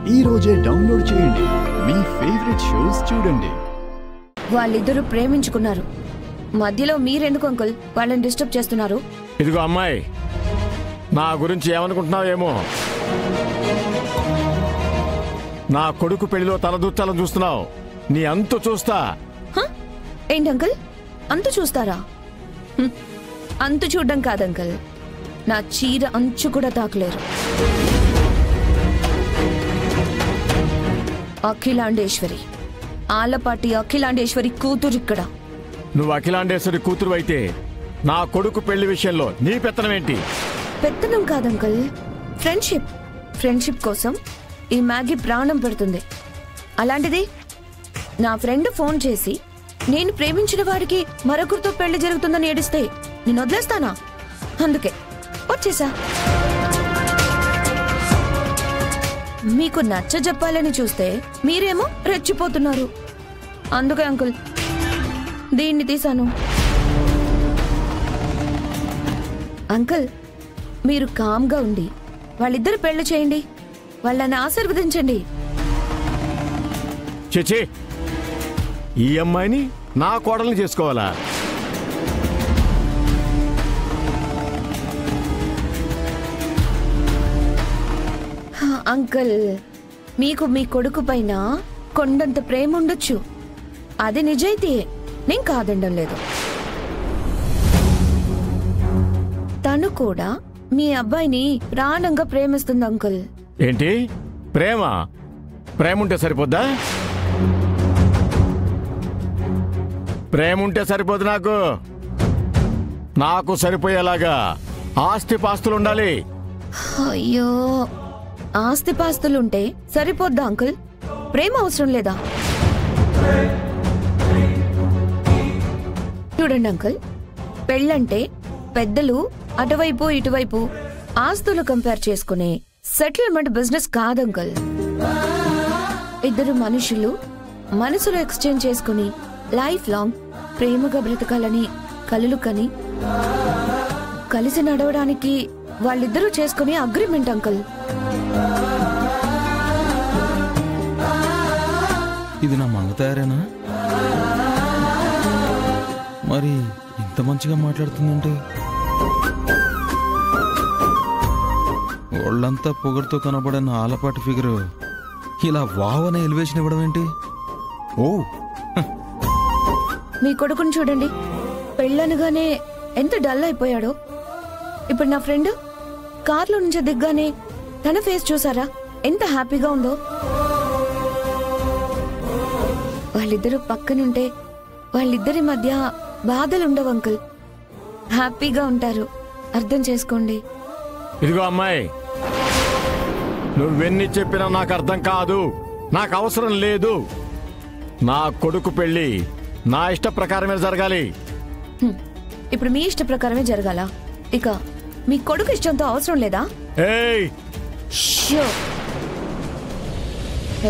ఈ రోజే డౌన్లోడ్ చేయండి. మీ ఫేవరెట్ షోస్ చూడండి. వాళ్ళిద్దరూ ప్రేమించుకున్నారు. మధ్యలో మీరెందుకు అంకుల్ వాళ్ళని డిస్టర్బ్ చేస్తున్నారు? ఇదిగో అమ్మాయి, నా గురించి ఏమనుకుంటున్నావేమో. నా కొడుకు పెళ్లిలో తలదూర్చాలని చూస్తున్నావు. నీ అంతు చూస్తా. ఏంటి అంకుల్, అంతు చూస్తారా? అంతు చూడడం కాదంకల్, నా చీర అంచు కూడా తాకలేరు. అఖిలాండేశ్వరి, ఆలపాటి అఖిలాండేశ్వరి కూతురు ఇక్కడ. నువ్వు అఖిలాండేశ్వరి కూతురు అయితే నా కొడుకు పెళ్లి విషయంలో నీ పెత్తనం ఏంటి? పెత్తనం కాదంకల్, ఫ్రెండ్షిప్ కోసం ఈ మ్యాగీ ప్రాణం పెడుతుంది. అలాంటిది నా ఫ్రెండ్ ఫోన్ చేసి నేను ప్రేమించిన వాడికి మరొకరితో పెళ్లి జరుగుతుందని ఏడిస్తే నేను వదిలేస్తానా? అందుకే వచ్చేసా. మీకు నచ్చ చెప్పాలని చూస్తే మీరేమో రెచ్చిపోతున్నారు. అందుకే అంకుల్ దీన్ని తీశాను. అంకుల్, మీరు కామ్గా ఉండి వాళ్ళిద్దరు పెళ్లి చేయండి, వాళ్ళని ఆశీర్వదించండి. చేచే, ఈ అమ్మాయిని నా కోడల్ని చేసుకోవాలా? అంకుల్, మీకు మీ కొడుకు పైన కొండంత ప్రేమ ఉండొచ్చు, అది నిజాయితీయే, నేను కాదండం లేదు. తను కూడా మీ అబ్బాయిని ప్రాణంగా ప్రేమిస్తుంది అంకుల్. ఏంటి ప్రేమ? ప్రేమ ఉంటే సరిపోద్దా? ప్రేమ ఉంటే సరిపోదు. నాకు సరిపోయేలాగా ఆస్తిపాస్తులు ఉండాలి. అయ్యో, ఆస్తిపాస్తులుంటే సరిపోద్దా అంకుల్? ప్రేమ అవసరం లేదా? చూడండి అంకుల్, పెళ్ళంటే పెద్దలు అటువైపు ఇటువైపు ఆస్తులు కంపేర్ చేసుకునే సెటిల్మెంట్ బిజినెస్ కాదంకుల్. ఇద్దరు మనుషులు మనసులు ఎక్స్చేంజ్ చేసుకుని లైఫ్ లాంగ్ ప్రేమగా బ్రతకాలని కలలు కని కలిసి నడవడానికి వాళ్ళిద్దరూ చేసుకునే అగ్రిమెంట్ అంకుల్. ఇది నా మంగ తయారేనా? మరి ఇంత మంచిగా మాట్లాడుతుందంటే వాళ్ళంతా పొగడుతో కనబడిన ఆలపాటి ఫిగర్ ఇలా వావనే ఎలివేషన్ ఇవ్వడం ఏంటి? ఓ, మీ కొడుకుని చూడండి, పెళ్ళనగానే ఎంత డల్ అయిపోయాడో. ఇప్పుడు నా ఫ్రెండ్ కార్లో నుంచి దిగ్గానే తన ఫేస్ చూసారా ఎంత హ్యాపీగా ఉందో. వాళ్ళిద్దరూ పక్కనుంటే వాళ్ళిద్దరి మధ్య బాధలుండవు అంకుల్, హ్యాపీగా ఉంటారు. అర్థం చేసుకోండి. ఇదిగో అమ్మాయి, నువ్వెన్ని చెప్పినా నాకు అర్థం కాదు, నాకు అవసరం లేదు. నా కొడుకు పెళ్లి నా ఇష్ట ప్రకారమే జరగాలి. ఇప్పుడు మీ ఇష్ట ప్రకారమే జరగాల? ఇక మీ కొడుకు ఇష్టంతో అవసరం లేదా? ఏయ్,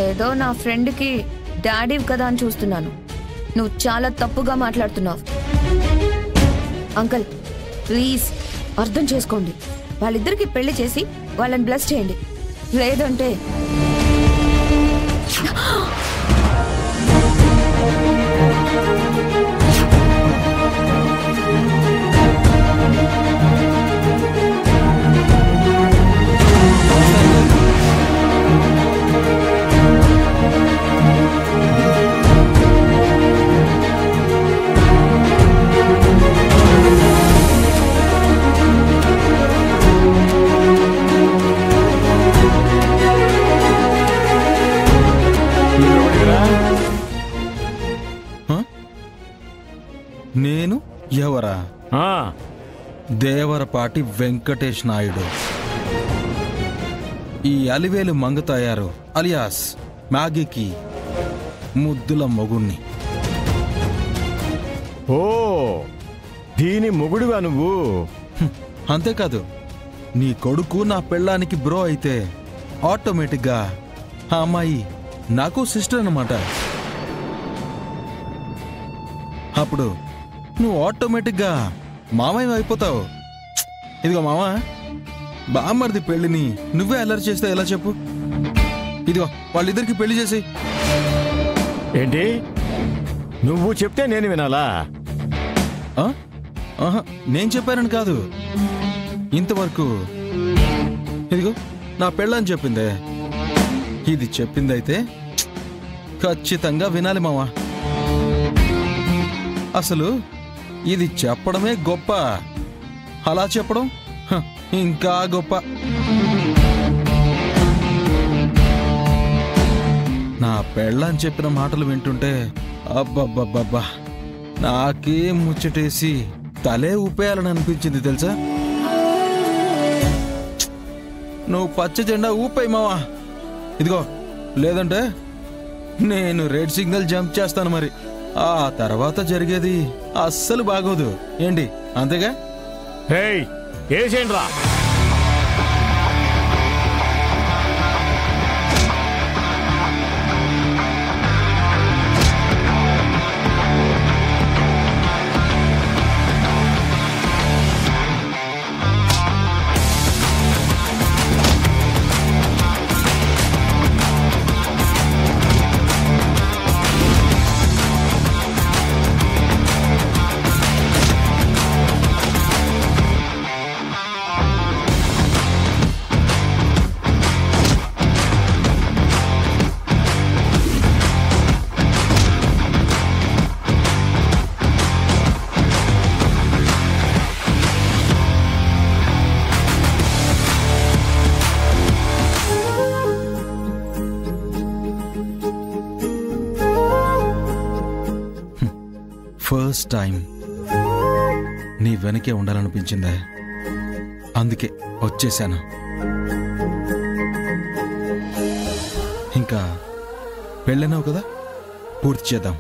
ఏదో నా ఫ్రెండ్కి డాడీ కదా అని చూస్తున్నాను. నువ్వు చాలా తప్పుగా మాట్లాడుతున్నావు అంకుల్. ప్లీజ్ అర్థం చేసుకోండి. వాళ్ళిద్దరికి పెళ్లి చేసి వాళ్ళని బ్లెస్ చేయండి, లేదంటే నేను ఎవరా? దేవరపాటి వెంకటేష్ నాయుడు, ఈ అలివేలు మంగ తయారు అలియాస్ మ్యాగీకి ముద్దుల మొగుణ్ణి. ఓ, దీని మొగుడువా నువ్వు? అంతేకాదు, నీ కొడుకు నా పెళ్ళానికి బ్రో అయితే ఆటోమేటిక్గా ఆ అమ్మాయి నాకు సిస్టర్ అన్నమాట. అప్పుడు నువ్వు ఆటోమేటిక్గా మామయ్య అయిపోతావు. ఇదిగో మామ, బామ్మర్ది పెళ్లిని నువ్వే అల్లరి చేస్తే ఎలా చెప్పు? ఇదిగో వాళ్ళిద్దరికి పెళ్లి చేసి. ఏంటి నువ్వు చెప్తే నేను వినాలా? నేను చెప్పానని కాదు, ఇంతవరకు ఇదిగో నా పెళ్ళని చెప్పిందే. ఇది చెప్పిందైతే ఖచ్చితంగా వినాలి మావా. అసలు ఇది చెప్పడమే గొప్ప, అలా చెప్పడం ఇంకా గొప్ప. నా పెళ్ళని చెప్పిన మాటలు వింటుంటే అబ్బబ్బబ్బబ్బా నాకే ముచ్చటేసి తలే ఊపేయాలని అనిపించింది తెలుసా. నువ్వు పచ్చ జెండా ఊపేయి మావా. ఇదిగో లేదంటే నేను రెడ్ సిగ్నల్ జంప్ చేస్తాను. మరి ఆ తర్వాత జరిగేది అస్సలు బాగోదు ఏంటి, అంతేగా? ఏసేండి రా. ఫస్ట్ టైం నీ వెనకే ఉండాలనిపించిందే, అందుకే వచ్చేసాను. ఇంకా పెళ్ళన్నావు కదా, పూర్తి చేద్దాం.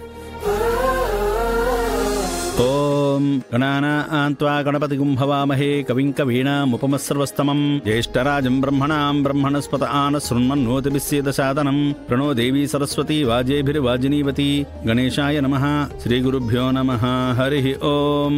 ఓం గణానాన్త్వా గణపతిగుం భవామహే కవిం కవీనాముపమస్సర్వస్తమం జ్యేష్ఠరాజం బ్రహ్మణాం బ్రహ్మణస్పత ఆనశృణ్వన్నోతిభిస్సేదసాదనం ప్రణో దేవీ సరస్వతి వాజేభిర్వాజినీవతి. గణేశాయ నమః. శ్రీగురుభ్యో నమః. హరి ఓం.